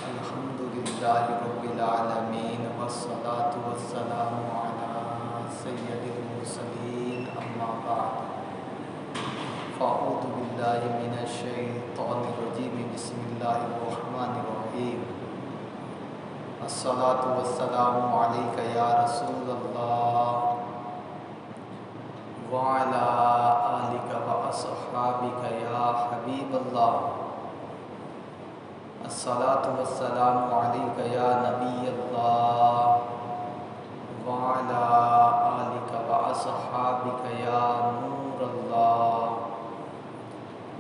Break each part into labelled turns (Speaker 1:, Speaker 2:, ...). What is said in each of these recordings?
Speaker 1: الحمدللہ رب العالمین والصلاة والسلام علی سید المرسلین اما بعد فاعوذ باللہ من الشیطان الرجیم بسم اللہ الرحمن الرحیم الصلاة والسلام علیک یا رسول اللہ وعلی آلک واصحابک یا حبیب اللہ الصلاة والسلام علیک یا نبی اللہ وعلی آلک واصحابک یا نور اللہ۔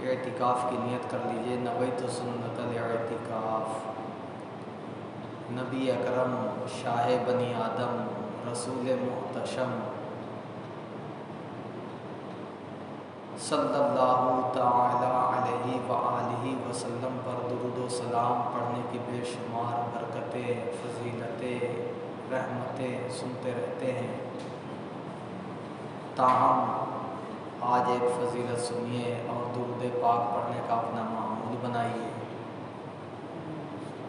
Speaker 1: اعتکاف کی نیت کر لیجئے۔ نویت سنت الاعتکاف۔ نبی اکرم شاہ بنی آدم رسول محتشم صلی اللہ تعالی علیہ وآلہ وسلم پر درود و سلام پڑھنے کی بے شمار برکتیں، فضیلتیں، رحمتیں سنتے رہتے ہیں۔ تاہم آج ایک فضیلت سنیے اور درود پاک پڑھنے کا اپنا معمول بنائیے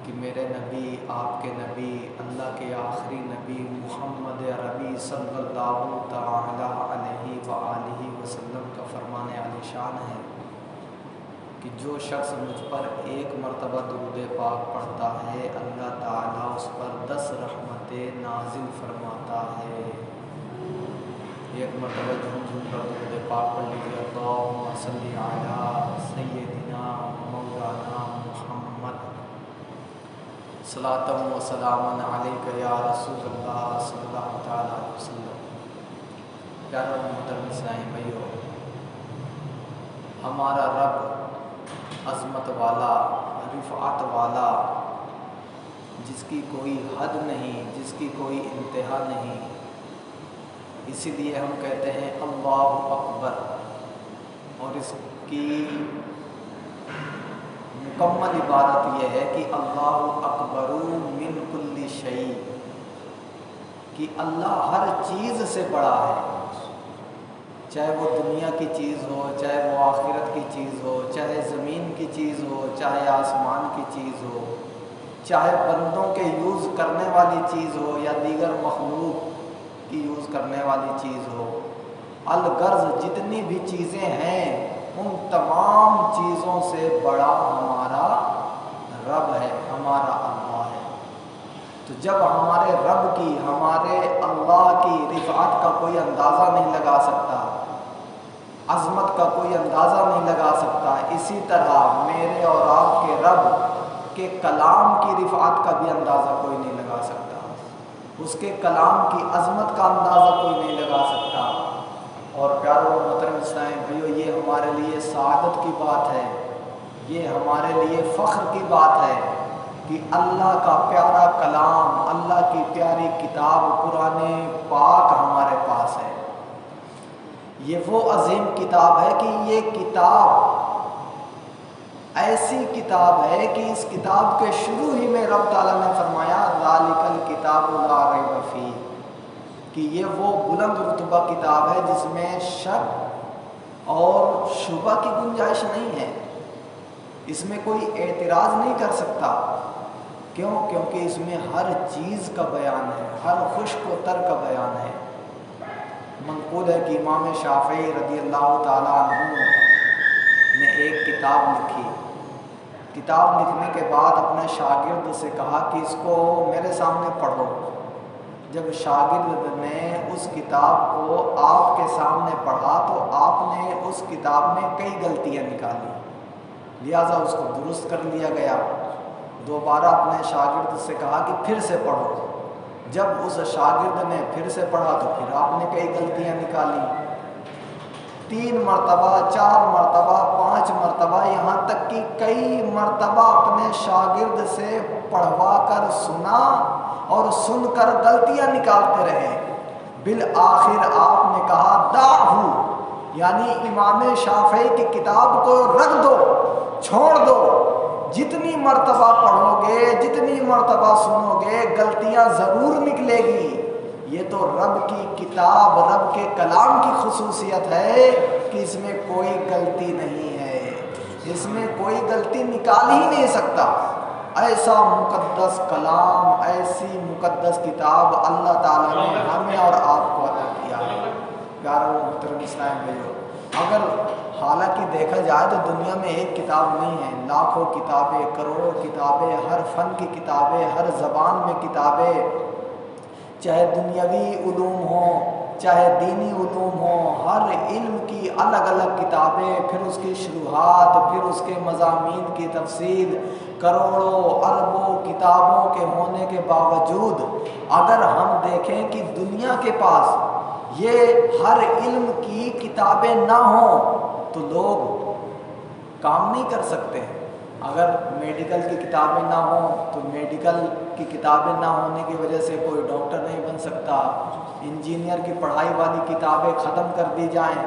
Speaker 1: کہ میرے نبی، آپ کے نبی، اللہ کے آخری نبی محمد عربی صلی اللہ تعالی علیہ وآلہ وسلم کا فرمان عالی شان ہے کہ جو شخص مجھ پر ایک مرتبہ درود پاک پڑھتا ہے اللہ تعالیٰ اس پر 10 رحمتیں نازل فرماتا ہے۔ ایک مرتبہ جھوم کر درود پاک پڑھ لیجیے۔ اللہم صلی علی سیدنا مولانا محمد صلاۃ و سلام علیک یا رسول اللہ صلی اللہ تعالیٰ علیہ وسلم۔ پیارے اور محترم اسلامی بھائیو، ہمارا رب عظمت والا، رفعت والا، جس کی کوئی حد نہیں، جس کی کوئی انتہا نہیں، اسی لیے ہم کہتے ہیں اللہ اکبر، اور اس کی مکمل عبادت یہ ہے کہ اللہ اکبر من کل شیء، کہ اللہ ہر چیز سے بڑا ہے، چاہے وہ دنیا کی چیز ہو، چاہے وہ آخرت کی چیز ہو، چاہے زمین کی چیز ہو، چاہے آسمان کی چیز ہو، چاہے بندوں کے یوز کرنے والی چیز ہو یا دیگر مخلوق کی یوز کرنے والی چیز ہو۔ الغرض جتنی بھی چیزیں ہیں ان تمام چیزوں سے بڑا ہمارا رب ہے، ہمارا اللہ ہے۔ تو جب ہمارے رب کی، ہمارے اللہ کی رفعت کا کوئی اندازہ نہیں لگا سکتا، عظمت کا کوئی اندازہ نہیں لگا سکتا، اسی طرح میرے اور آپ کے رب کے کلام کی رفعت کا بھی اندازہ کوئی نہیں لگا سکتا، اس کے کلام کی عظمت کا اندازہ کوئی نہیں لگا سکتا۔ اور پیاروں اور محترم اسلامی بھائیو، یہ ہمارے لیے سعادت کی بات ہے، یہ ہمارے لیے فخر کی بات ہے کہ اللہ کا پیارا کلام، اللہ کی پیاری کتاب قرآن پاک ہمارے پاس ہے۔ یہ وہ عظیم کتاب ہے کہ یہ کتاب ایسی کتاب ہے کہ اس کتاب کے شروع ہی میں رب تعالیٰ نے فرمایا ذالک الکتاب لا ریب فیہ، کہ یہ وہ بلند رتبہ کتاب ہے جس میں شک اور شبہ کی گنجائش نہیں ہے، اس میں کوئی اعتراض نہیں کر سکتا۔ کیوں؟ کیونکہ اس میں ہر چیز کا بیان ہے، ہر خشک و تر کا بیان ہے۔ منقول ہے کہ امام شافعی رضی اللہ تعالیٰ عنہ نے ایک کتاب لکھی، کتاب لکھنے کے بعد اپنے شاگرد سے کہا کہ اس کو میرے سامنے پڑھو۔ جب شاگرد نے اس کتاب کو آپ کے سامنے پڑھا تو آپ نے اس کتاب میں کئی غلطیاں نکالی، لہٰذا اس کو درست کر لیا گیا۔ دوبارہ اپنے شاگرد سے کہا کہ پھر سے پڑھو۔ جب اس شاگرد نے پھر سے پڑھا تو پھر آپ نے کئی غلطیاں نکالی۔ 3 مرتبہ، 4 مرتبہ، 5 مرتبہ، یہاں تک کہ کئی مرتبہ اپنے شاگرد سے پڑھوا کر سنا اور سن کر غلطیاں نکالتے رہے۔ بالآخر آپ نے کہا دعہو، یعنی امام شافعی کی کتاب کو رکھ دو، چھوڑ دو، جتنی مرتبہ پڑھو گے، جتنی مرتبہ سنو گے، غلطیاں ضرور نکلے گی۔ یہ تو رب کی کتاب، رب کے کلام کی خصوصیت ہے کہ اس میں کوئی غلطی نہیں ہے۔ اس میں کوئی غلطی نکال ہی نہیں سکتا۔ ایسا مقدس کلام، ایسی مقدس کتاب اللہ تعالیٰ نے ہمیں اور آپ کو عطا کیا ہے۔ پیارے محترم اسلام بھائیو، اگر حالانکہ دیکھا جائے تو دنیا میں ایک کتاب نہیں ہے، لاکھوں کتابیں، کروڑوں کتابیں، ہر فن کی کتابیں، ہر زبان میں کتابیں، چاہے دنیاوی علوم ہوں چاہے دینی علوم ہوں، ہر علم کی الگ الگ کتابیں، پھر اس کی شروحات، پھر اس کے مضامین کی تفصیل، کروڑوں اربوں کتابوں کے ہونے کے باوجود اگر ہم دیکھیں کہ دنیا کے پاس یہ ہر علم کی کتابیں نہ ہوں تو لوگ کام نہیں کر سکتے۔ اگر میڈیکل کی کتابیں نہ ہوں تو میڈیکل کی کتابیں نہ ہونے کی وجہ سے کوئی ڈاکٹر نہیں بن سکتا، انجینئر کی پڑھائی والی کتابیں ختم کر دی جائیں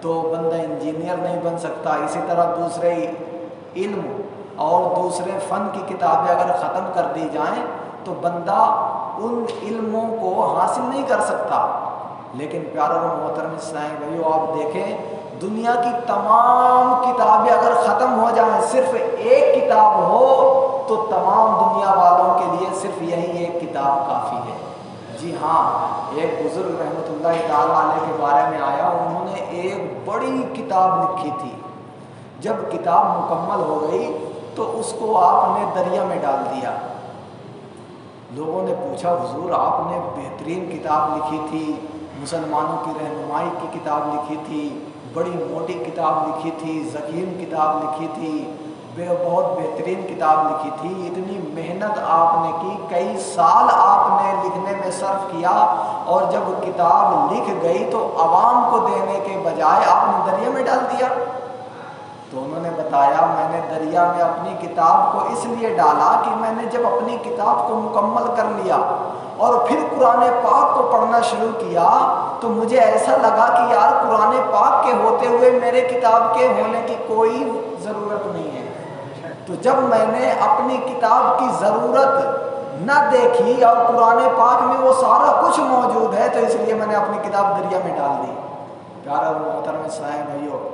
Speaker 1: تو بندہ انجینئر نہیں بن سکتا، اسی طرح دوسرے علم اور دوسرے فن کی کتابیں اگر ختم کر دی جائیں تو بندہ ان علموں کو حاصل نہیں کر سکتا۔ لیکن پیارے اور محترم اسلام بھائیو، آپ دیکھیں دنیا کی تمام کتابیں اگر ختم ہو جائیں، صرف ایک کتاب ہو تو تمام دنیا والوں کے لیے صرف یہی ایک کتاب کافی ہے۔ جی ہاں، ایک بزرگ رحمۃ اللہ تعالیٰ علیہ کے بارے میں آیا، انہوں نے ایک بڑی کتاب لکھی تھی، جب کتاب مکمل ہو گئی تو اس کو آپ نے دریا میں ڈال دیا۔ لوگوں نے پوچھا حضور آپ نے بہترین کتاب لکھی تھی، مسلمانوں کی رہنمائی کی کتاب لکھی تھی، بڑی موٹی کتاب لکھی تھی، ذکیم کتاب لکھی تھی، بہت بہترین کتاب لکھی تھی، اتنی محنت آپ نے کی، کئی سال آپ نے لکھنے میں صرف کیا، اور جب کتاب لکھ گئی تو عوام کو دینے کے بجائے آپ نے دریا میں ڈال دیا۔ تو انہوں نے بتایا میں نے دریا میں اپنی کتاب کو اس لیے ڈالا کہ میں نے جب اپنی کتاب کو مکمل کر لیا اور پھر قرآن پاک کو پڑھنا شروع کیا تو مجھے ایسا لگا کہ یار قرآن پاک کے ہوتے ہوئے میرے کتاب کے ہونے کی کوئی ضرورت نہیں ہے۔ تو جب میں نے اپنی کتاب کی ضرورت نہ دیکھی اور قرآن پاک میں وہ سارا کچھ موجود ہے تو اس لیے میں نے اپنی کتاب دریا میں ڈال دی۔ پیارے اور محترم اسلام بھائیو،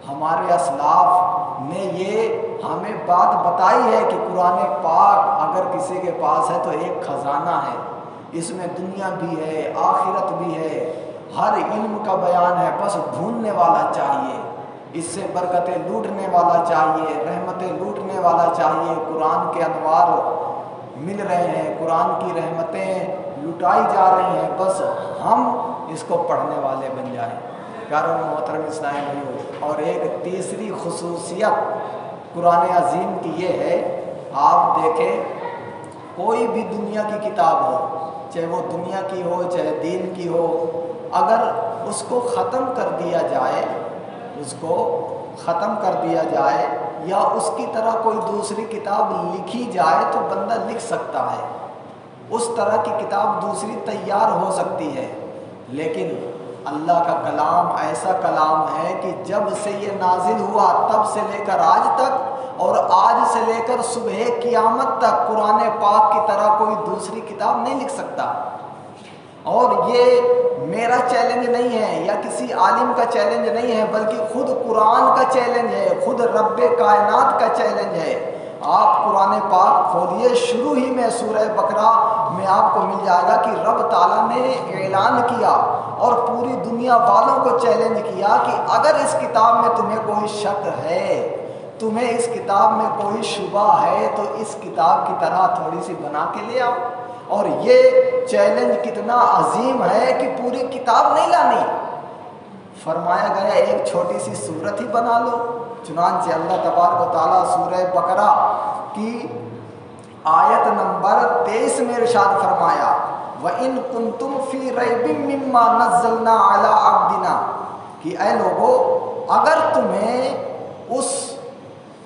Speaker 1: ہمارے اسلاف نے یہ ہمیں بات بتائی ہے کہ قرآن پاک اگر کسی کے پاس ہے تو ایک خزانہ ہے، اس میں دنیا بھی ہے، آخرت بھی ہے، ہر علم کا بیان ہے، بس ڈھونڈنے والا چاہیے، اس سے برکتیں لوٹنے والا چاہیے، رحمتیں لوٹنے والا چاہیے۔ قرآن کے انوار مل رہے ہیں، قرآن کی رحمتیں لٹائی جا رہی ہیں، بس ہم اس کو پڑھنے والے بن جائیں۔ پیارے محترم اسلام بھائیو، اور ایک تیسری خصوصیت قرآن عظیم کی یہ ہے، آپ دیکھیں کوئی بھی دنیا کی کتاب ہو، چاہے وہ دنیا کی ہو چاہے دین کی ہو، اگر اس کو ختم کر دیا جائے، اس کو ختم کر دیا جائے یا اس کی طرح کوئی دوسری کتاب لکھی جائے تو بندہ لکھ سکتا ہے، اس طرح کی کتاب دوسری تیار ہو سکتی ہے، لیکن اللہ کا کلام ایسا کلام ہے کہ جب سے یہ نازل ہوا تب سے لے کر آج تک اور آج سے لے کر صبح قیامت تک قرآن پاک کی طرح کوئی دوسری کتاب نہیں لکھ سکتا۔ اور یہ میرا چیلنج نہیں ہے یا کسی عالم کا چیلنج نہیں ہے، بلکہ خود قرآن کا چیلنج ہے، خود رب کائنات کا چیلنج ہے۔ آپ قرآن پاک کھولیے، شروع ہی میں سورہ بقرہ میں آپ کو مل جائے گا کہ رب تعالیٰ نے اعلان کیا اور پوری دنیا والوں کو چیلنج کیا کہ اگر اس کتاب میں تمہیں کوئی شک ہے، تمہیں اس کتاب میں کوئی شبہ ہے تو اس کتاب کی طرح تھوڑی سی بنا کے لے آؤ۔ اور یہ چیلنج کتنا عظیم ہے کہ پوری کتاب نہیں لانی، فرمایا گیا ایک چھوٹی سی سورت ہی بنا لو۔ چنانچہ اللہ تبارک و تعالیٰ سورہ بقرہ کی آیت نمبر 23 میں ارشاد فرمایا وَإِن كُنتُمْ فِي رَيْبٍ مِّمَّا نَزَّلْنَا عَلَىٰ عَبْدِنَا، کہ اے لوگو اگر تمہیں اس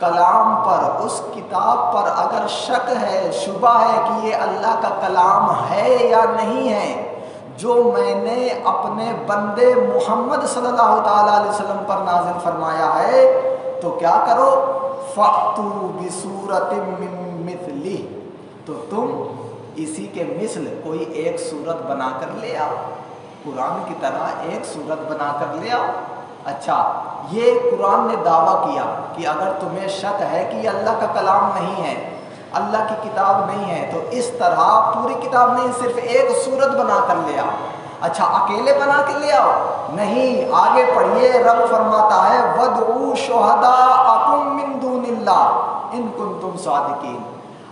Speaker 1: کلام پر، اس کتاب پر اگر شک ہے، شبہ ہے کہ یہ اللہ کا کلام ہے یا نہیں ہے جو میں نے اپنے بندے محمد صلی اللہ تعالیٰ علیہ وسلم پر نازل فرمایا ہے، تو کیا کرو فَأْتُوا بِسُورَةٍ مِّن مِّثْلِهِ، تو تم اسی کے مثل کوئی ایک صورت بنا کر لے آؤ، قرآن کی طرح ایک صورت بنا کر لے آؤ۔ اچھا، یہ قرآن نے دعویٰ کیا کہ اگر تمہیں شک ہے کہ یہ اللہ کا کلام نہیں ہے، اللہ کی کتاب نہیں ہے، تو اس طرح پوری کتاب نہیں، صرف ایک سورت بنا کر لے آؤ۔ اچھا اکیلے بنا کے لے آؤ؟ نہیں، آگے پڑھیے، رب فرماتا ہے وَادْعُوا شُهَدَاءَكُم مِّن دُونِ اللَّهِ إِن كُنتُمْ صَادِقِينَ۔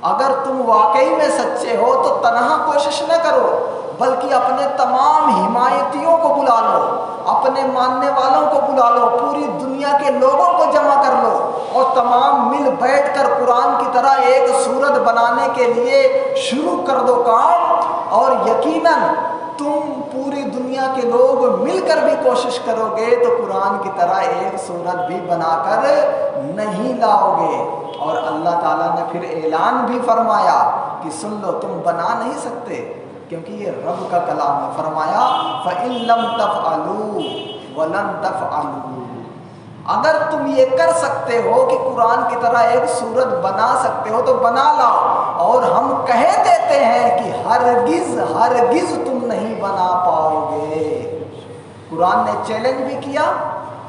Speaker 1: اگر تم واقعی میں سچے ہو تو تنہا کوشش نہ کرو، بلکہ اپنے تمام حمایتیوں کو بلا لو، اپنے ماننے والوں کو بلا لو، پوری دنیا کے لوگوں کو جمع کر لو اور تمام مل بیٹھ کر قرآن کی طرح ایک سورت بنانے کے لیے شروع کر دو کام، اور یقیناً تم پوری دنیا کے لوگ مل کر بھی کوشش کرو گے تو قرآن کی طرح ایک سورت بھی بنا کر نہیں لاؤ گے۔ اور اللہ تعالیٰ نے پھر اعلان بھی فرمایا کہ سن لو، تم بنا نہیں سکتے کیونکہ یہ رب کا کلام ہے۔ فرمایا فَإِن لَّمْ تَفْعَلُوا وَلَن تَفْعَلُوا، اگر تم یہ کر سکتے ہو کہ قرآن کی طرح ایک سورت بنا سکتے ہو تو بنا لاؤ، اور ہم کہہ دیتے ہیں کہ ہرگز ہرگز تم نہیں بنا پاؤ گے۔ قرآن نے چیلنج بھی کیا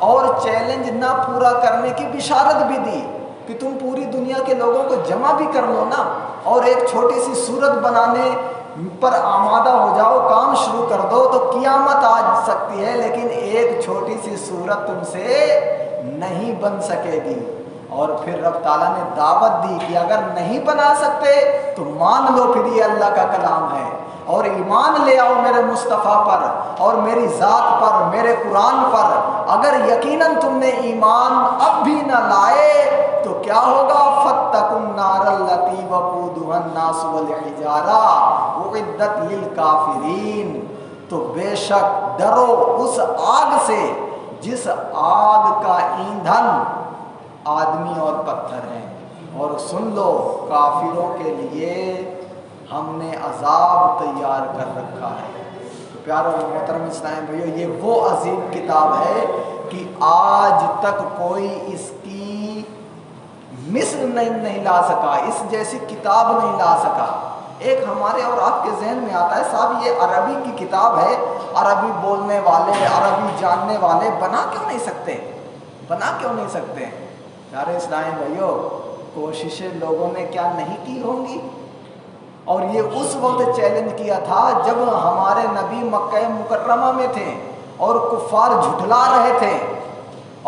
Speaker 1: اور چیلنج نہ پورا کرنے کی بشارت بھی دی کہ تم پوری دنیا کے لوگوں کو جمع بھی کر لو نا، اور ایک چھوٹی سی سورت بنانے پر آمادہ ہو جاؤ، کام شروع کر دو تو قیامت آ سکتی ہے، لیکن ایک چھوٹی سی سورت تم سے نہیں بن سکے گی۔ اور پھر رب تعالیٰ نے دعوت دی کہ اگر نہیں بنا سکتے تو مان لو پھر یہ اللہ کا کلام ہے، اور ایمان لے آؤ میرے مصطفیٰ پر اور میری ذات پر، میرے قرآن پر۔ اگر یقیناً تم نے ایمان اب بھی نہ لائے تو کیا ہوگا؟ فَاتَّقُوا النَّارَ الَّتِي وَقُودُهَا النَّاسُ وَالْحِجَارَةُ أُعِدَّتْ لِلْكَافِرِينَ، تو بے شک ڈرو اس آگ سے جس آگ کا ایندھن آدمی اور پتھر ہیں، اور سن لو کافروں کے لیے ہم نے عذاب تیار کر رکھا ہے۔ تو پیارو محترم اسلام بھائیو، یہ وہ عظیم کتاب ہے کہ آج تک کوئی اس کی مثل نہیں لا سکا، اس جیسی کتاب نہیں لا سکا۔ ایک ہمارے اور آپ کے ذہن میں آتا ہے صاحب یہ عربی کی کتاب ہے، عربی بولنے والے، عربی جاننے والے بنا کیوں نہیں سکتے؟ بنا کیوں نہیں سکتے؟ پیارے اسلامی بھائیو، کوششیں لوگوں نے کیا نہیں کی ہوں گی؟ اور یہ اس وقت چیلنج کیا تھا جب ہمارے نبی مکہ مکرمہ میں تھے اور کفار جھٹلا رہے تھے،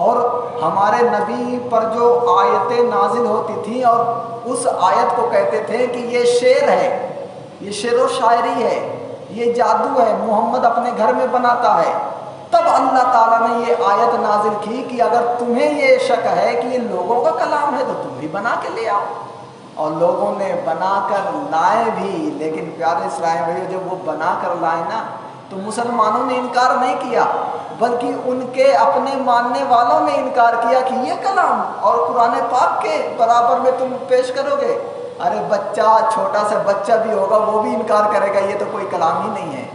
Speaker 1: اور ہمارے نبی پر جو آیتیں نازل ہوتی تھیں اور اس آیت کو کہتے تھے کہ یہ شعر ہے، یہ شعر و شاعری ہے، یہ جادو ہے، محمد اپنے گھر میں بناتا ہے، تب اللہ تعالیٰ نے یہ آیت نازل کی کہ اگر تمہیں یہ شک ہے کہ یہ لوگوں کا کلام ہے تو تم بھی بنا کے لے آؤ۔ اور لوگوں نے بنا کر لائے بھی، لیکن پیارے اسرائیل بھائی جب وہ بنا کر لائے نا تو مسلمانوں نے انکار نہیں کیا، بلکہ ان کے اپنے ماننے والوں نے انکار کیا کہ یہ کلام اور قرآن پاک کے برابر میں تم پیش کرو گے۔ ارے بچہ، چھوٹا سا بچہ بھی ہوگا وہ بھی انکار کرے گا، یہ تو کوئی کلام ہی نہیں ہے۔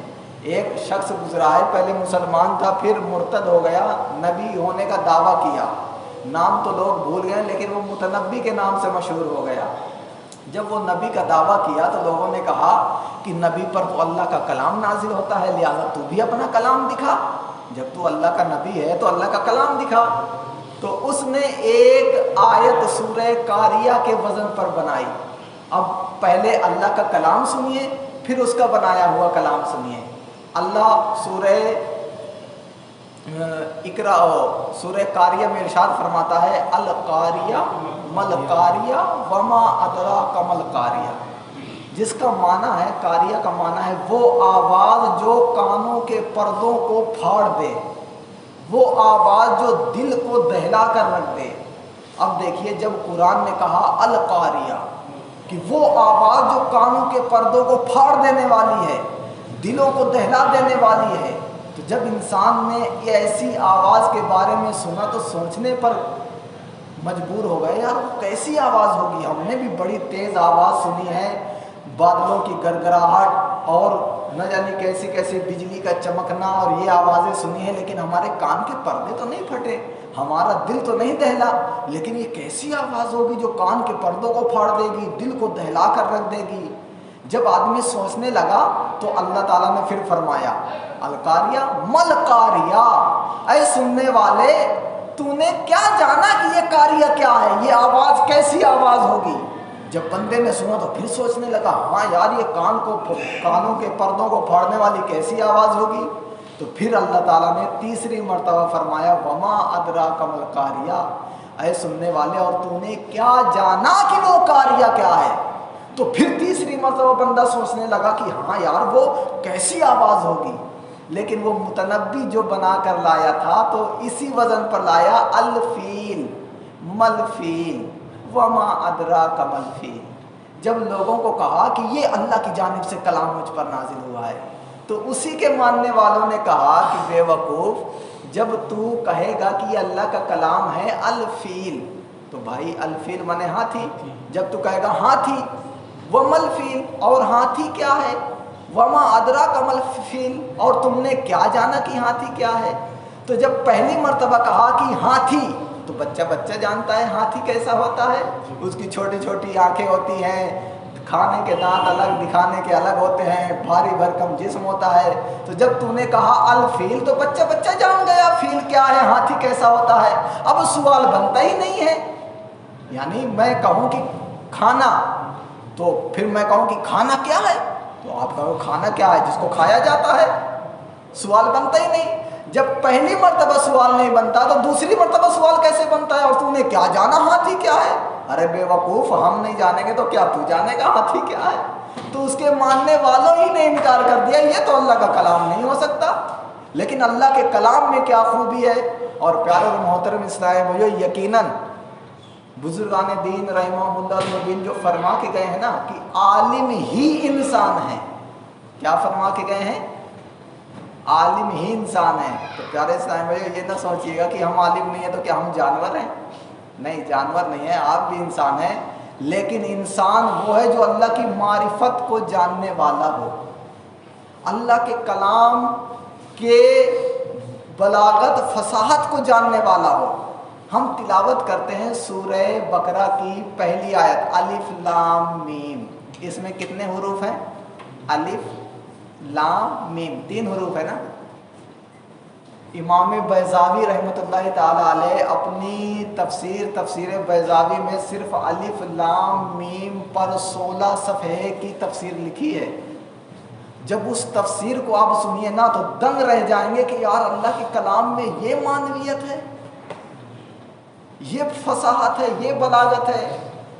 Speaker 1: ایک شخص گزرا ہے، پہلے مسلمان تھا پھر مرتد ہو گیا، نبی ہونے کا دعویٰ کیا، نام تو لوگ بھول گئے لیکن وہ متنبی کے نام سے مشہور ہو گیا۔ جب وہ نبی کا دعویٰ کیا تو لوگوں نے کہا کہ نبی پر تو اللہ کا کلام نازل ہوتا ہے، لہٰذا تو بھی اپنا کلام دکھا، جب تو اللہ کا نبی ہے تو اللہ کا کلام دکھا۔ تو اس نے ایک آیت سورہ قاریہ کے وزن پر بنائی۔ اب پہلے اللہ کا کلام سنیے پھر اس کا بنایا ہوا کلام سنیے۔ اللہ سورہ اقرا سورہ قاریہ میں ارشاد فرماتا ہے القاریہ مل قاریہ وما ادراک مل قاریہ، جس کا معنی ہے، قاریہ کا معنی ہے وہ آواز جو کانوں کے پردوں کو پھاڑ دے، وہ آواز جو دل کو دہلا کر رکھ دے۔ اب دیکھیے جب قرآن نے کہا القاریہ کہ وہ آواز جو کانوں کے پردوں کو پھاڑ دینے والی ہے، دلوں کو دہلا دینے والی ہے، تو جب انسان نے ایسی آواز کے بارے میں سنا تو سوچنے پر مجبور ہو گئے، یار وہ کیسی آواز ہوگی؟ ہم نے بھی بڑی تیز آواز سنی ہے، بادلوں کی گڑگڑاہٹ اور نہ جانے کیسی کیسی بجلی کا چمکنا اور یہ آوازیں سنی ہیں، لیکن ہمارے کان کے پردے تو نہیں پھٹے، ہمارا دل تو نہیں دہلا، لیکن یہ کیسی آواز ہوگی جو کان کے پردوں کو پھاڑ دے گی، دل کو دہلا کر رکھ دے گی؟ جب آدمی سوچنے لگا تو اللہ تعالیٰ نے پھر فرمایا القاریہ مل قاریہ، اے سننے والے تو نے کیا جانا کہ یہ کاریہ کیا ہے, یہ آواز کیسی آواز ہوگی. جب بندے نے سنا تو پھر سوچنے لگا ہاں یار یہ کانوں کے پردوں کو پھاڑنے والی کیسی آواز ہوگی. تو پھر اللہ تعالیٰ نے تیسری مرتبہ فرمایا وما ادراک ما القاریہ, اے سننے والے اور تو نے کیا جانا کہ وہ کاریہ کیا ہے. تو پھر تیسری مرتبہ بندہ سوچنے لگا کہ ہاں یار وہ کیسی آواز ہوگی. لیکن وہ متنبی جو بنا کر لایا تھا تو اسی وزن پر لایا الفیل ملفیل وما ادراک ملفیل. جب لوگوں کو کہا کہ یہ اللہ کی جانب سے کلام مجھ پر نازل ہوا ہے تو اسی کے ماننے والوں نے کہا کہ بے وقوف, جب تو کہے گا کہ یہ اللہ کا کلام ہے الفیل تو بھائی الفیل منے ہاتھی, جب تو کہے گا ہاتھی ومل فیل, اور ہاتھی کیا ہے, وما ادراک ما الفیل, اور تم نے کیا جانا کہ ہاتھی کیا ہے. تو جب پہلی مرتبہ کہا کہ ہاتھی تو بچہ جانتا ہے ہاتھی کیسا ہوتا ہے, اس کی چھوٹی چھوٹی آنکھیں ہوتی ہیں, کھانے کے دانت الگ دکھانے کے الگ ہوتے ہیں, بھاری بھرکم جسم ہوتا ہے. تو جب تو نے کہا الفیل تو بچہ جان گیا فیل کیا ہے, ہاتھی کیسا ہوتا ہے. اب سوال بنتا ہی نہیں ہے, یعنی میں کہوں کہ کھانا تو پھر میں کہوں کہ کھانا کیا ہے تو آپ کہو کھانا کیا ہے جس کو کھایا جاتا ہے. سوال بنتا ہی نہیں. جب پہلی مرتبہ سوال نہیں بنتا تو دوسری مرتبہ سوال کیسے بنتا ہے, اور تو نے کیا جانا ہاتھی کیا ہے. ارے بے وقوف, ہم نہیں جانیں گے تو کیا تو جانے گا ہاتھی کیا ہے. تو اس کے ماننے والوں ہی نے انکار کر دیا یہ تو اللہ کا کلام نہیں ہو سکتا. لیکن اللہ کے کلام میں کیا خوبی ہے. اور پیارے اور محترم اسلام بھائیو, یقیناً بزرگان دین رحمہ اللہ الدین جو فرما کے گئے ہیں نا کہ عالم ہی انسان ہے. کیا فرما کے گئے ہیں, عالم ہی انسان ہے. تو پیارے اسلام بھائی یہ نہ سوچیے گا کہ ہم عالم نہیں ہیں تو کیا ہم جانور ہیں. نہیں, جانور نہیں ہیں, آپ بھی انسان ہیں. لیکن انسان وہ ہے جو اللہ کی معرفت کو جاننے والا ہو, اللہ کے کلام کے بلاغت فصاحت کو جاننے والا ہو. ہم تلاوت کرتے ہیں سورہ بقرہ کی پہلی آیت الف لام میم. اس میں کتنے حروف ہیں, الف لام میم, 3 حروف ہے نا. امام بیضاوی رحمۃ اللہ تعالی علیہ اپنی تفسیر بیضاوی میں صرف الف لام میم پر 16 صفحے کی تفسیر لکھی ہے. جب اس تفسیر کو آپ سنیے نا تو دنگ رہ جائیں گے کہ یار اللہ کے کلام میں یہ معنویت ہے, یہ فصاحت ہے, یہ بلاغت ہے.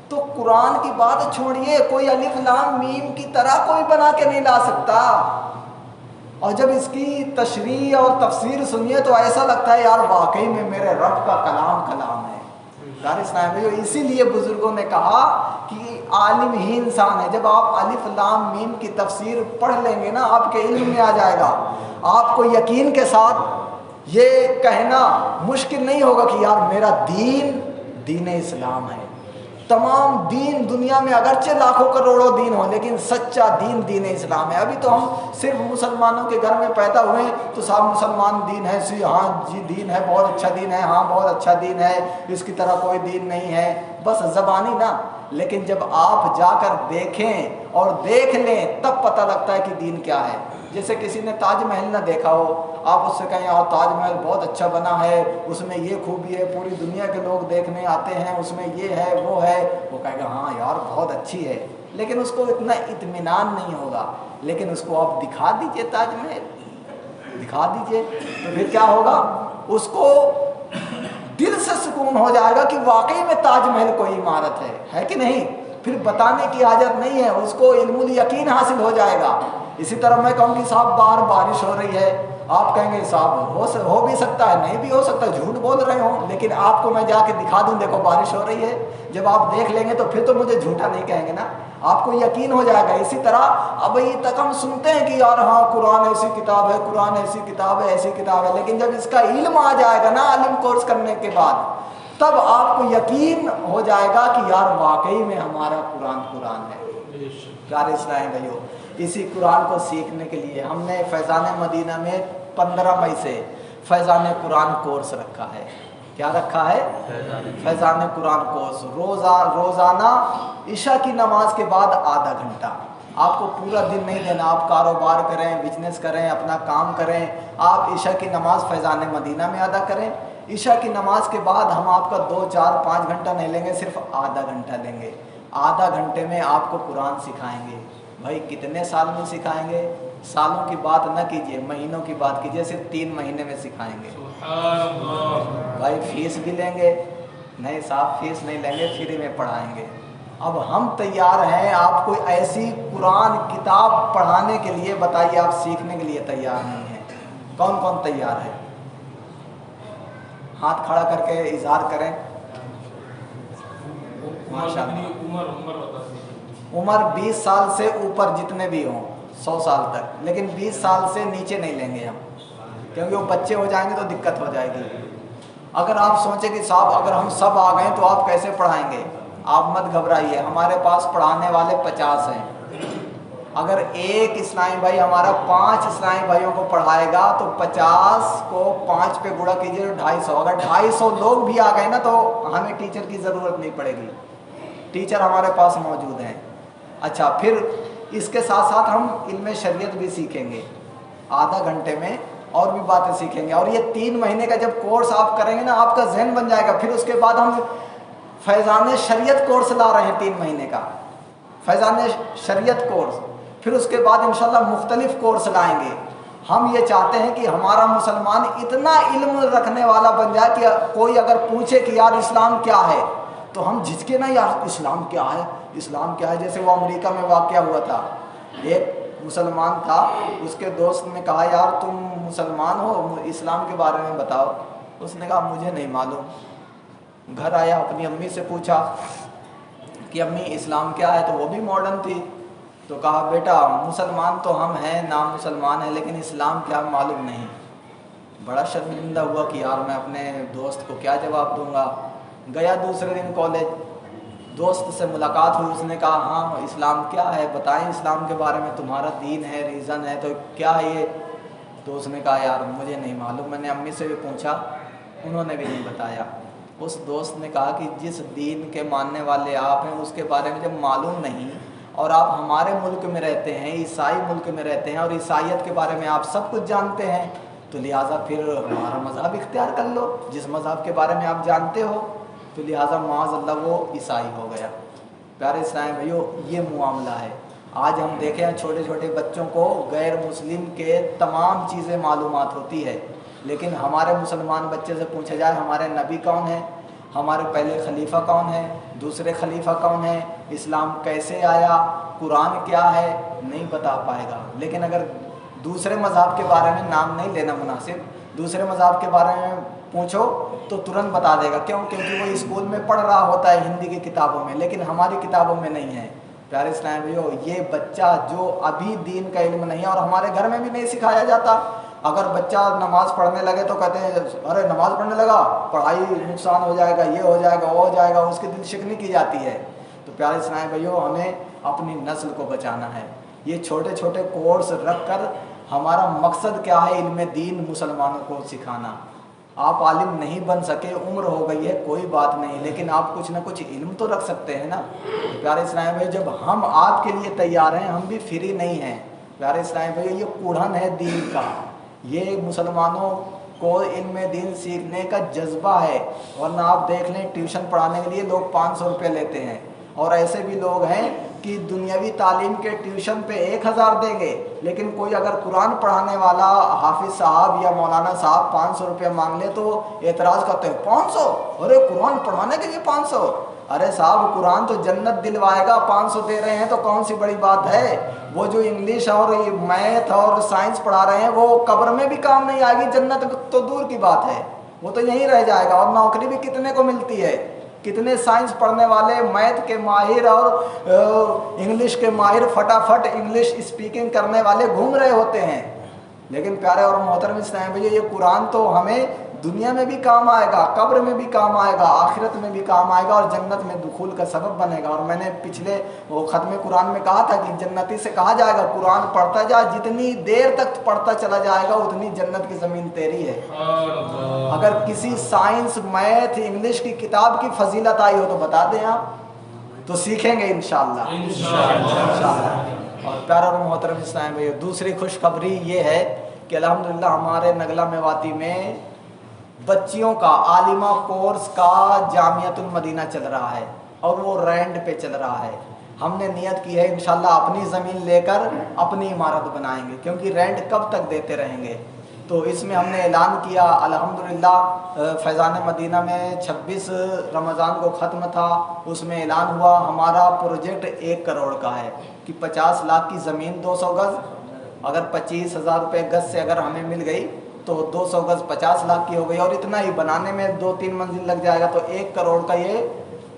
Speaker 1: تو قرآن کی بات چھوڑیے, کوئی الف لام میم کی طرح کوئی بنا کے نہیں لا سکتا. اور جب اس کی تشریح اور تفسیر سنیے تو ایسا لگتا ہے یار واقعی میں میرے رب کا کلام ہے. اسی لیے بزرگوں نے کہا کہ عالم ہی انسان ہے. جب آپ الف لام میم کی تفسیر پڑھ لیں گے نا آپ کے علم میں آ جائے گا. آپ کو یقین کے ساتھ یہ کہنا مشکل نہیں ہوگا کہ یار میرا دین اسلام ہے. تمام دین دنیا میں اگرچہ لاکھوں کروڑوں دین ہوں لیکن سچا دین اسلام ہے. ابھی تو ہم صرف مسلمانوں کے گھر میں پیدا ہوئے تو صاحب مسلمان دین ہے, ہاں جی دین ہے, بہت اچھا دین ہے, ہاں بہت اچھا دین ہے, اس کی طرح کوئی دین نہیں ہے, بس زبانی نا. لیکن جب آپ جا کر دیکھیں اور دیکھ لیں تب پتہ لگتا ہے کہ دین کیا ہے. جیسے کسی نے تاج محل نہ دیکھا ہو, آپ اس سے کہیں یار تاج محل بہت اچھا بنا ہے, اس میں یہ خوبی ہے, پوری دنیا کے لوگ دیکھنے آتے ہیں, اس میں یہ ہے وہ ہے, وہ کہے گا ہاں یار بہت اچھی ہے, لیکن اس کو اتنا اطمینان نہیں ہوگا. لیکن اس کو آپ دکھا دیجئے تاج محل, دکھا دیجئے تو پھر کیا ہوگا, اس کو دل سے سکون ہو جائے گا کہ واقعی میں تاج محل کوئی عمارت ہے کہ نہیں. پھر بتانے کی حاجت نہیں ہے, اس کو علم الیقین حاصل ہو جائے گا. اسی طرح میں کہوں کہ صاحب باہر بارش ہو رہی ہے, آپ کہیں گے صاحب ہو بھی سکتا ہے, نہیں بھی ہو سکتا, جھوٹ بول رہے ہوں, لیکن آپ کو میں جا کے دکھا دوں دیکھو بارش ہو رہی ہے, جب آپ دیکھ لیں گے تو پھر تو مجھے جھوٹا نہیں کہیں گے نا, آپ کو یقین ہو جائے گا. اسی طرح اب یہ تک ہم سنتے ہیں کہ یار ہاں قرآن ایسی کتاب ہے, قرآن ایسی کتاب ہے, ایسی کتاب ہے, لیکن جب اس کا علم آ جائے گا نا علم کورس کرنے کے بعد تب آپ کو یقین ہو جائے گا کہ یار واقعی میں ہمارا قرآن ہے. پیارے اسلام بھائیو, اسی قرآن کو سیکھنے کے لیے ہم نے فیضان مدینہ میں 15 مئی سے فیضان قرآن کورس رکھا ہے. کیا رکھا ہے, فیضان قرآن کورس. روزانہ عشاء کی نماز کے بعد آدھا گھنٹہ. آپ کو پورا دن نہیں دینا, آپ کاروبار کریں, بزنس کریں, اپنا کام کریں, آپ عشاء کی نماز فیضان مدینہ میں ادا کریں. عشاء کی نماز کے بعد ہم آپ کا 2 4 5 گھنٹہ نہیں لیں گے، صرف آدھا گھنٹہ لیں گے، آدھا گھنٹے میں آپ کو قرآن سکھائیں گے۔ بھائی کتنے سال میں سکھائیں گے؟ سالوں کی بات نہ کیجئے، مہینوں کی بات کیجئے، صرف 3 مہینے میں سکھائیں گے۔
Speaker 2: سبحان اللہ۔
Speaker 1: بھائی فیس بھی لیں گے؟ نہیں صاحب فیس نہیں لیں گے، فری میں پڑھائیں گے۔ اب ہم تیار ہیں آپ کو ایسی قرآن کتاب پڑھانے کے لیے، بتائیے آپ سیکھنے کے لیے تیار نہیں ہیں؟ کون کون تیار ہے؟ ہاتھ کھڑا کر کے اظہار کریں۔
Speaker 2: عمر بتا دیجیے۔
Speaker 1: عمر 20 سال سے اوپر جتنے بھی ہوں، 100 سال تک، لیکن 20 سال سے نیچے نہیں لیں گے ہم، کیونکہ وہ بچے ہو جائیں گے تو دقت ہو جائے گی۔ اگر آپ سوچیں کہ صاحب اگر ہم سب آ گئے تو آپ کیسے پڑھائیں گے، آپ مت گھبرائیے، ہمارے پاس پڑھانے والے 50 ہیں۔ اگر ایک اسلامی بھائی ہمارا 5 اسلامی بھائیوں کو پڑھائے گا تو 50 کو 5 پہ گڑا کیجیے تو 250۔ اگر 250 لوگ بھی آ گئے نا تو ہمیں ٹیچر کی ضرورت نہیں پڑے گی، ٹیچر ہمارے پاس موجود ہیں۔ اچھا، پھر اس کے ساتھ ساتھ ہم علم شریعت بھی سیکھیں گے، آدھا گھنٹے میں اور بھی باتیں سیکھیں گے۔ اور یہ 3 مہینے کا جب کورس آپ کریں گے نا، آپ کا ذہن بن جائے گا۔ پھر اس کے بعد ہم فیضان شریعت کورس لا رہے ہیں 3 مہینے کا، فیضان شریعت کورس۔ پھر اس کے بعد انشاءاللہ مختلف کورس لائیں گے۔ ہم یہ چاہتے ہیں کہ ہمارا مسلمان اتنا علم رکھنے والا بن جائے کہ کوئی اگر پوچھے کہ یار اسلام کیا ہے تو ہم جھجکے نا، یار اسلام کیا ہے، اسلام کیا ہے۔ جیسے وہ امریکہ میں واقعہ ہوا تھا، ایک مسلمان تھا، اس کے دوست نے کہا یار تم مسلمان ہو، اسلام کے بارے میں بتاؤ۔ اس نے کہا مجھے نہیں معلوم۔ گھر آیا، اپنی امی سے پوچھا کہ امی اسلام کیا ہے، تو وہ بھی ماڈرن تھی، تو کہا بیٹا مسلمان تو ہم ہیں، نام مسلمان ہیں، لیکن اسلام کیا معلوم نہیں۔ بڑا شرمندہ ہوا کہ یار میں اپنے دوست کو کیا جواب دوں گا۔ گیا دوسرے دن کالج، دوست سے ملاقات ہوئی، اس نے کہا ہاں اسلام کیا ہے بتائیں، اسلام کے بارے میں تمہارا دین ہے، ریزن ہے، تو کیا ہے یہ؟ تو اس نے کہا یار مجھے نہیں معلوم، میں نے امی سے بھی پوچھا، انہوں نے بھی نہیں بتایا۔ اس دوست نے کہا کہ جس دین کے ماننے والے آپ ہیں اس کے بارے میں جب معلوم نہیں، اور آپ ہمارے ملک میں رہتے ہیں، عیسائی ملک میں رہتے ہیں، اور عیسائیت کے بارے میں آپ سب کچھ جانتے ہیں، تو لہٰذا پھر ہمارا مذہب اختیار کر لو، جس مذہب کے بارے میں آپ جانتے ہو۔ تو لہٰذا معاذ اللہ وہ عیسائی ہو گیا۔ پیارے اسلام بھائیو، یہ معاملہ ہے۔ آج ہم دیکھیں چھوٹے چھوٹے بچوں کو غیر مسلم کے تمام چیزیں معلومات ہوتی ہے، لیکن ہمارے مسلمان بچے سے پوچھا جائے ہمارے نبی کون ہیں، ہمارے پہلے خلیفہ کون ہیں، دوسرے خلیفہ کون ہیں، اسلام کیسے آیا، قرآن کیا ہے، نہیں بتا پائے گا۔ لیکن اگر دوسرے مذہب کے بارے میں نام نہیں لینا مناسب، دوسرے مذہب کے بارے میں پوچھو تو ترنت بتا دے گا، کیوں؟ کیونکہ وہ اسکول میں پڑھ رہا ہوتا ہے ہندی کی کتابوں میں، لیکن ہماری کتابوں میں نہیں ہے۔ پیارے اسلام بھائیو، یہ بچہ جو ابھی دین کا علم نہیں ہے، اور ہمارے گھر میں بھی نہیں سکھایا جاتا۔ اگر بچہ نماز پڑھنے لگے تو کہتے ہیں ارے نماز پڑھنے لگا، پڑھائی نقصان ہو جائے گا، یہ ہو جائے گا، وہ ہو جائے گا، اس کی دل شکنی کی جاتی ہے۔ تو پیارے اسلام بھائیو، ہمیں اپنی نسل کو بچانا ہے۔ یہ چھوٹے چھوٹے کورس رکھ کر ہمارا مقصد کیا ہے؟ علم دین مسلمانوں کو سکھانا۔ آپ عالم نہیں بن سکے، عمر ہو گئی ہے، کوئی بات نہیں، لیکن آپ کچھ نہ کچھ علم تو رکھ سکتے ہیں نا۔ پیارے اسلام بھائی، جب ہم آپ کے لیے تیار ہیں، ہم بھی فری نہیں ہیں۔ پیارے اسلام بھائی، یہ کوڑھن ہے دین کا، یہ مسلمانوں کو علم دین سیکھنے کا جذبہ ہے، ورنہ آپ دیکھ لیں ٹیوشن پڑھانے کے لیے لوگ 500 روپے لیتے ہیں، اور ایسے بھی لوگ ہیں کہ دنیاوی تعلیم کے ٹیوشن پہ 1000 دیں گے، لیکن کوئی اگر قرآن پڑھانے والا حافظ صاحب یا مولانا صاحب 500 روپے مانگ لے تو اعتراض کرتے ہیں 500، ارے قرآن پڑھانے کے لیے 500؟ ارے صاحب قرآن تو جنت دلوائے گا، 500 دے رہے ہیں تو کون سی بڑی بات ہے؟ وہ جو انگلش اور میتھ اور سائنس پڑھا رہے ہیں وہ قبر میں بھی کام نہیں آئے گی، جنت تو دور کی بات ہے، وہ تو یہیں رہ جائے گا۔ اور نوکری بھی کتنے کو ملتی ہے؟ کتنے سائنس پڑھنے والے میتھ کے ماہر اور انگلش کے ماہر فٹافٹ انگلش اسپیکنگ کرنے والے گھوم رہے ہوتے ہیں۔ لیکن پیارے اور محترم اسلام بھائی، یہ قرآن تو ہمیں دنیا میں بھی کام آئے گا، قبر میں بھی کام آئے گا، آخرت میں بھی کام آئے گا، اور جنت میں دخول کا سبب بنے گا۔ اور میں نے پچھلے وہ ختم قرآن میں کہا تھا کہ جنتی سے کہا جائے گا قرآن پڑھتا جا، جتنی دیر تک پڑھتا چلا جائے گا اتنی جنت کی زمین تیری ہے۔ اگر کسی سائنس میتھ انگلش کی کتاب کی فضیلت آئی ہو تو بتا دیں آپ، تو سیکھیں گے انشاءاللہ۔ اور پیارے اور محترم اسلام بھائی، دوسری خوشخبری یہ ہے کہ الحمدللہ ہمارے نگلا میواتی میں بچیوں کا عالمہ کورس کا جامعۃ المدینہ چل رہا ہے اور وہ رینٹ پہ چل رہا ہے. ہم نے نیت کی ہے انشاءاللہ اپنی زمین لے کر اپنی عمارت بنائیں گے، کیونکہ رینٹ کب تک دیتے رہیں گے. تو اس میں ہم نے اعلان کیا الحمدللہ فیضان مدینہ میں 26 رمضان کو ختم تھا، اس میں اعلان ہوا ہمارا پروجیکٹ 1 کروڑ کا ہے کہ 50 لاکھ کی زمین 200 گز، اگر 25,000 روپے گز سے اگر ہمیں مل گئی تو 200 گز 50 لاکھ کی ہو گئی، اور اتنا ہی بنانے میں 2-3 منزل لگ جائے گا، تو 1 کروڑ کا یہ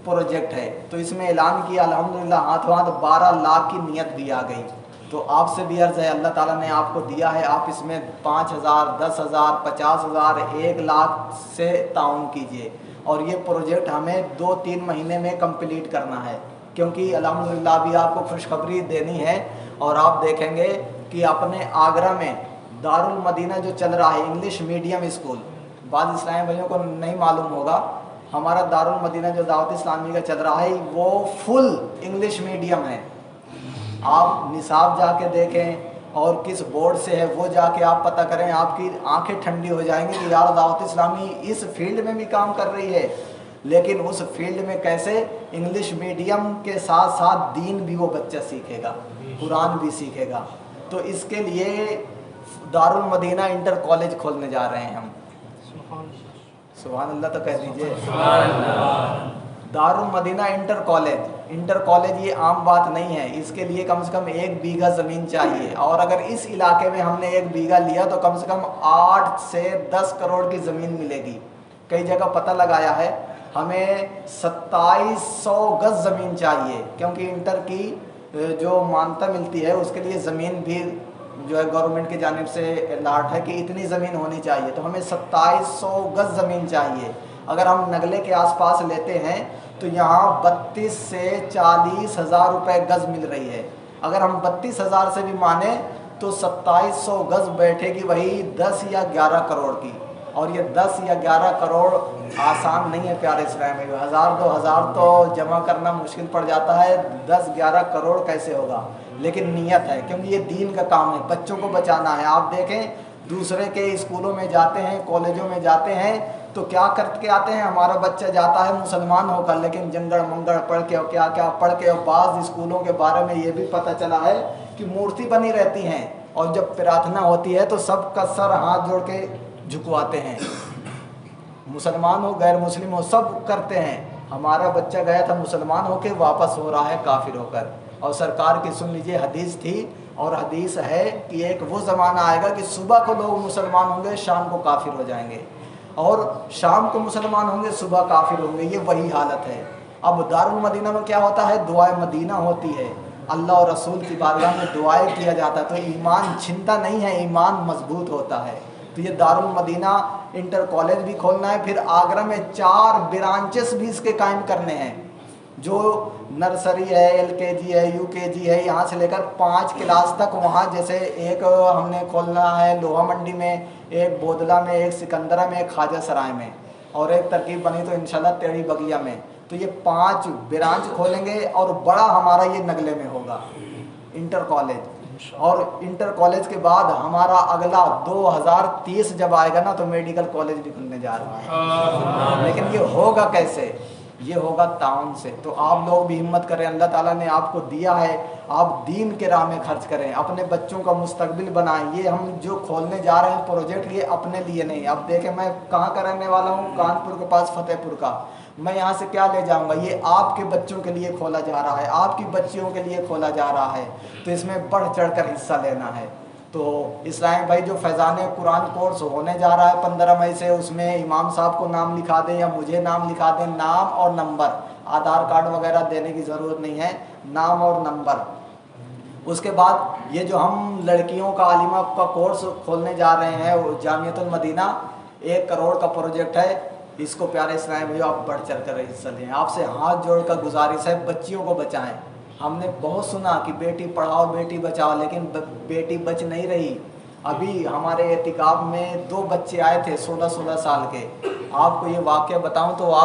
Speaker 1: پروجیکٹ ہے. تو اس میں اعلان کیا الحمدللہ ہاتھ 12 لاکھ کی نیت بھی آ گئی. تو آپ سے بھی عرض ہے اللہ تعالیٰ نے آپ کو دیا ہے، آپ اس میں 5,000 10,000 50,000 1 لاکھ سے تعاون کیجیے، اور یہ پروجیکٹ ہمیں 2-3 مہینے میں کمپلیٹ کرنا ہے، کیونکہ الحمدللہ ابھی آپ کو خوشخبری دینی ہے. اور آپ دیکھیں گے کہ اپنے آگرہ میں دارالمدینہ جو چل رہا ہے انگلش میڈیم اسکول، بعض اسلامی بھائیوں کو نہیں معلوم ہوگا، ہمارا دارالمدینہ جو دعوت اسلامی کا چل رہا ہے وہ فل انگلش میڈیم ہے. آپ نصاب جا کے دیکھیں اور کس بورڈ سے ہے وہ جا کے آپ پتہ کریں، آپ کی آنکھیں ٹھنڈی ہو جائیں گی کہ یار دعوت اسلامی اس فیلڈ میں بھی کام کر رہی ہے، لیکن اس فیلڈ میں کیسے انگلش میڈیم کے ساتھ ساتھ دین بھی وہ بچہ سیکھے گا، قرآن بھی سیکھے گا. تو اس کے لیے دارالمدینہ انٹر کالج کھولنے جا رہے ہیں ہم. سبحان اللہ تو کہہ دیجئے. دارالمدینہ انٹر کالج یہ عام بات نہیں ہے، اس کے لیے کم سے کم 1 بیگھہ زمین چاہیے، اور اگر اس علاقے میں ہم نے 1 بیگھہ لیا تو کم سے کم 8 سے 10 کروڑ کی زمین ملے گی. کئی جگہ پتہ لگایا ہے ہمیں 2700 گز زمین چاہیے، کیونکہ انٹر کی جو مانتا ملتی ہے اس کے لیے زمین بھی جو ہے گورنمنٹ کی جانب سے الاٹ ہے کہ اتنی زمین ہونی چاہیے. تو ہمیں 2700 گز زمین چاہیے. اگر ہم نگلے کے آس پاس لیتے ہیں تو یہاں 32 سے 40 ہزار روپے گز مل رہی ہے. اگر ہم 32,000 سے بھی مانیں تو 2700 گز بیٹھے گی وہی 10 یا 11 کروڑ کی، اور یہ 10 یا 11 کروڑ آسان نہیں ہے پیارے اسلام میں. 1000-2000 تو جمع کرنا مشکل پڑ جاتا ہے، 10-11 کروڑ کیسے ہوگا؟ لیکن نیت ہے، کیونکہ یہ دین کا کام ہے، بچوں کو بچانا ہے. آپ دیکھیں دوسرے کے اسکولوں میں جاتے ہیں، کالجوں میں جاتے ہیں تو کیا کر کے آتے ہیں، ہمارا بچہ جاتا ہے مسلمان ہو کر لیکن جنگڑ منگڑ پڑھ کے اور کیا کیا پڑھ کے. اور بعض اسکولوں کے بارے میں یہ بھی پتہ چلا ہے کہ مورتی بنی رہتی ہیں، اور جب پرارتھنا ہوتی ہے تو سب کا سر ہاتھ جوڑ کے جھکواتے ہیں، مسلمان ہو غیر مسلم ہو سب کرتے ہیں. ہمارا بچہ گیا تھا مسلمان ہو کے، واپس ہو رہا ہے کافر ہو کر. اور سرکار کی سن لیجیے حدیث تھی، اور حدیث ہے کہ ایک وہ زمانہ آئے گا کہ صبح کو لوگ مسلمان ہوں گے، شام کو کافر ہو جائیں گے، اور شام کو مسلمان ہوں گے، صبح کافر ہوں گے. یہ وہی حالت ہے. اب دارالمدینہ میں کیا ہوتا ہے، دعائے مدینہ ہوتی ہے، اللہ اور رسول کی بارگاہ میں دعائیں کیا جاتا ہے، تو ایمان چھنتا نہیں ہے، ایمان مضبوط ہوتا ہے. تو یہ دارالمدینہ انٹر کالج بھی کھولنا ہے. پھر آگرہ میں 4 برانچز بھی اس کے قائم کرنے ہیں، جو نرسری ہے، LKG ہے، UKG ہے، یہاں سے لے کر 5 کلاس تک. وہاں جیسے ایک ہم نے کھولنا ہے لوہا منڈی میں، ایک بودلہ میں، ایک سکندرہ میں، ایک خواجہ سرائے میں، اور ایک ترکیب بنی تو انشاءاللہ ٹیڑھی بگیا میں. تو یہ 5 برانچ کھولیں گے، اور بڑا ہمارا یہ نگلے میں ہوگا انٹر کالج. اور انٹر کالج کے بعد ہمارا اگلا 2030 جب آئے گا نا تو میڈیکل کالج بھی کھلنے جا رہا ہے. لیکن یہ ہوگا کیسے؟ یہ ہوگا تعاون سے. تو آپ لوگ بھی ہمت کریں، اللہ تعالیٰ نے آپ کو دیا ہے، آپ دین کے راہ میں خرچ کریں، اپنے بچوں کا مستقبل بنائیں. یہ ہم جو کھولنے جا رہے ہیں پروجیکٹ، یہ اپنے لیے نہیں. اب دیکھیں میں کہاں کا رہنے والا ہوں، کانپور کے پاس فتح پور کا. میں یہاں سے کیا لے جاؤں گا؟ یہ آپ کے بچوں کے لیے کھولا جا رہا ہے، آپ کی بچیوں کے لیے کھولا جا رہا ہے. تو اس میں بڑھ چڑھ کر حصہ لینا ہے. تو اسلام بھائی جو فیضان قرآن کورس ہونے جا رہا ہے 15 مئی سے، اس میں امام صاحب کو نام لکھا دیں یا مجھے نام لکھا دیں. نام اور نمبر، آدھار کارڈ وغیرہ دینے کی ضرورت نہیں ہے، نام اور نمبر. اس کے بعد یہ جو ہم لڑکیوں کا عالمہ کا کورس کھولنے جا رہے ہیں جامعۃ المدینہ، 1 کروڑ کا پروجیکٹ ہے. اس کو پیارے اسلام بھائیو آپ بڑھ چڑھ کر حصہ لیں. آپ سے ہاتھ جوڑ کر گزارش ہے، بچیوں کو بچائیں. ہم نے بہت سنا کہ بیٹی پڑھاؤ بیٹی بچاؤ، لیکن بیٹی بچ نہیں رہی. ابھی ہمارے اعتکاف میں 2 بچے آئے تھے 16 سال کے. آپ کو یہ واقعہ بتاؤں تو